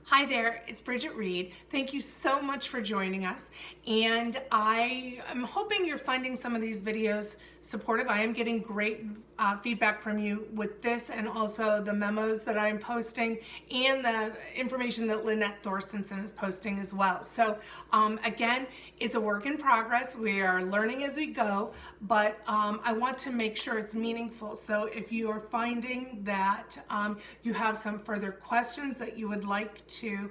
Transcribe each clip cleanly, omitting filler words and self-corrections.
Hi there, it's Bridget Reed. Thank you so much for joining us. And I am hoping you're finding some of these videos supportive. I am getting great feedback from you with this and also the memos that I'm posting and the information that Lynette Thorstensen is posting as well. So again, it's a work in progress. We are learning as we go, but I want to make sure it's meaningful. So if you are finding that you have some further questions that you would like to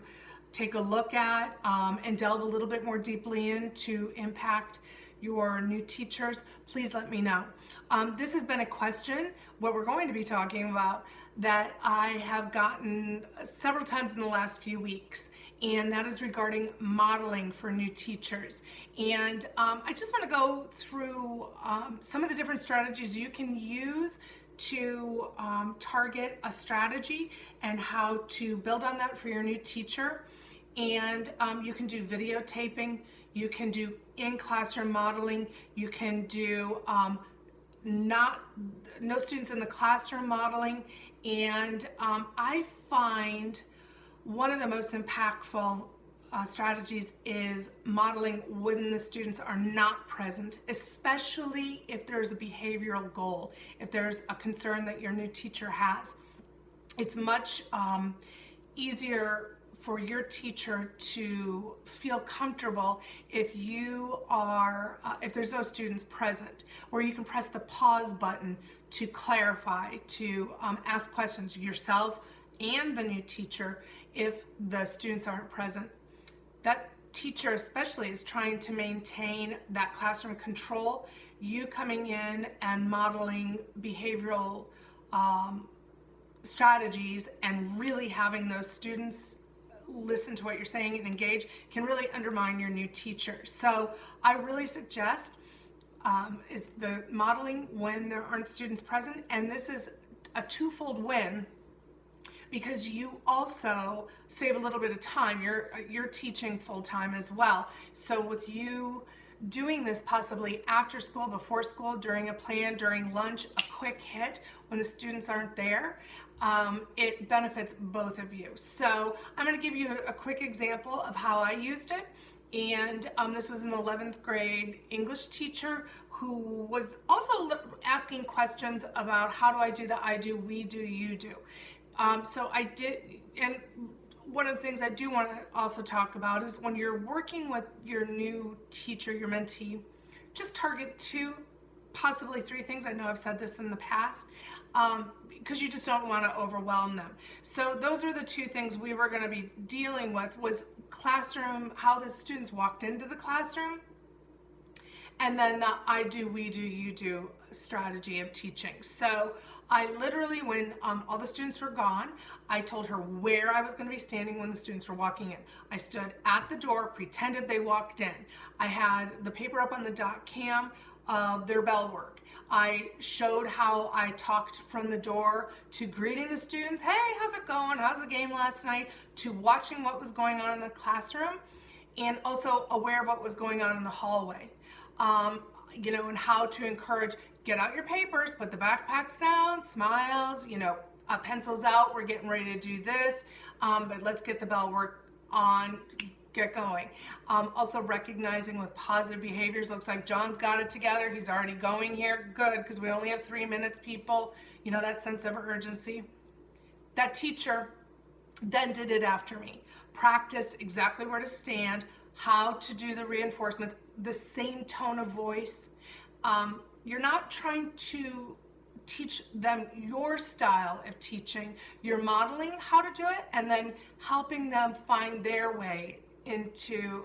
take a look at and delve a little bit more deeply into impact your new teachers, please let me know. This has been a question, what we're going to be talking about, that I have gotten several times in the last few weeks, and that is regarding modeling for new teachers. And I just want to go through some of the different strategies you can use to target a strategy and how to build on that for your new teacher. And you can do videotaping, you can do in-classroom modeling, you can do no students in the classroom modeling, and I find one of the most impactful strategies is modeling when the students are not present, especially if there's a behavioral goal, if there's a concern that your new teacher has. It's much easier for your teacher to feel comfortable if you are, if there's no students present, where you can press the pause button to clarify, to ask questions yourself and the new teacher if the students aren't present. That teacher especially is trying to maintain that classroom control. You coming in and modeling behavioral strategies and really having those students listen to what you're saying and engage can really undermine your new teacher. So I really suggest is the modeling when there aren't students present, and this is a twofold win because you also save a little bit of time. You're teaching full-time as well. So with you doing this possibly after school, before school, during a plan, during lunch, a quick hit when the students aren't there, it benefits both of you. So I'm going to give you a quick example of how I used it. And this was an 11th grade English teacher who was also asking questions about how do I do the I do, we do, you do. So I did, and one of the things I do want to also talk about is when you're working with your new teacher, your mentee, just target 2, possibly 3 things. I know I've said this in the past, because you just don't want to overwhelm them. So those are the 2 things we were going to be dealing with, was classroom, how the students walked into the classroom, and then the I do, we do, you do strategy of teaching. So I literally, when all the students were gone, I told her where I was going to be standing when the students were walking in. I stood at the door, pretended they walked in. I had the paper up on the dot cam of their bell work. I showed how I talked from the door to greeting the students, hey, how's it going? How's the game last night? To watching what was going on in the classroom, and also aware of what was going on in the hallway. You know, and how to encourage, get out your papers, put the backpacks down, smiles, you know, pencils out, we're getting ready to do this, but let's get the bell work on, get going. Also recognizing with positive behaviors, looks like John's got it together, he's already going here, good, because we only have 3 minutes, people, you know, that sense of urgency. That teacher then did it after me, practiced exactly where to stand, how to do the reinforcements, the same tone of voice. You're not trying to teach them your style of teaching. You're modeling how to do it and then helping them find their way into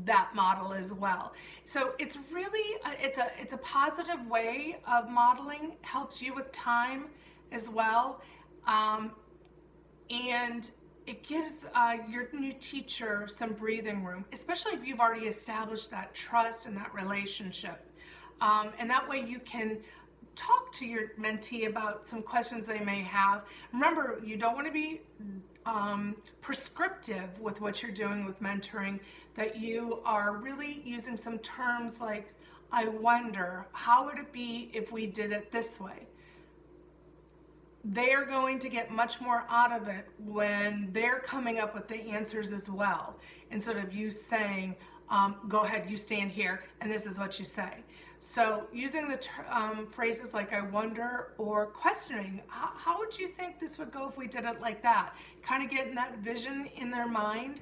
that model as well. So it's really, it's a positive way of modeling, helps you with time as well. And it gives your new teacher some breathing room, especially if you've already established that trust and that relationship. And that way you can talk to your mentee about some questions they may have. Remember, you don't want to be prescriptive with what you're doing with mentoring, that you are really using some terms like, I wonder, how would it be if we did it this way? they are going to get much more out of it when they're coming up with the answers as well, instead of you saying, go ahead, you stand here, and this is what you say. So using the phrases like I wonder or questioning, how would you think this would go if we did it like that? Kind of getting that vision in their mind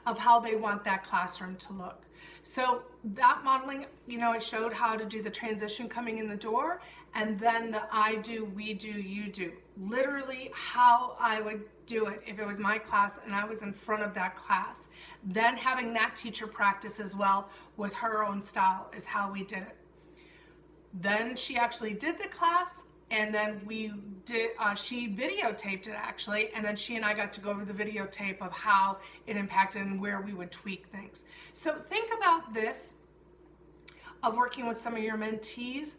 of how they want that classroom to look. So that modeling, I showed how to do the transition coming in the door, and then the I do, we do, you do. Literally how I would do it if it was my class and I was in front of that class. Then having that teacher practice as well with her own style is how we did it. Then she actually did the class, and then she videotaped it actually, and then she and I got to go over the videotape of how it impacted and where we would tweak things. So think about this, of working with some of your mentees,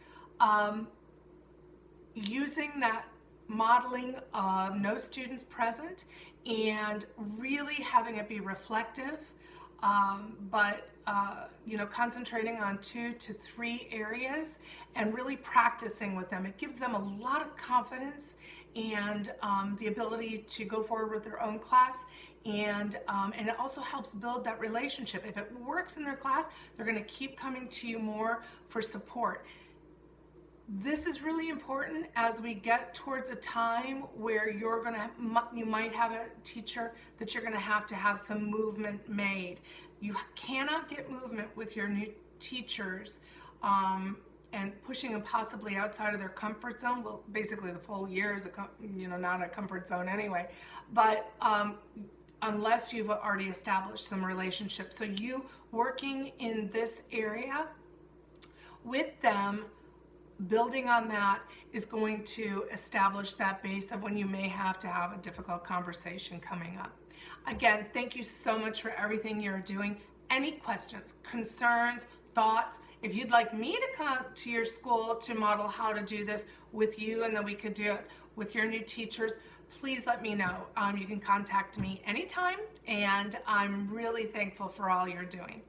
using that modeling of no students present and really having it be reflective, but concentrating on 2 to 3 areas and really practicing with them. It gives them a lot of confidence and the ability to go forward with their own class, and it also helps build that relationship. If it works in their class, they're going to keep coming to you more for support. This is really important as we get towards a time where you might have a teacher that you're going to have some movement made. You cannot get movement with your new teachers and pushing them possibly outside of their comfort zone. Well, basically the full year is not a comfort zone anyway, but unless you've already established some relationships. So you working in this area with them, building on that, is going to establish that base of when you may have to have a difficult conversation coming up. Again, thank you so much for everything you're doing. Any questions, concerns, thoughts? If you'd like me to come out to your school to model how to do this with you, and then we could do it with your new teachers, please let me know. You can contact me anytime, and I'm really thankful for all you're doing.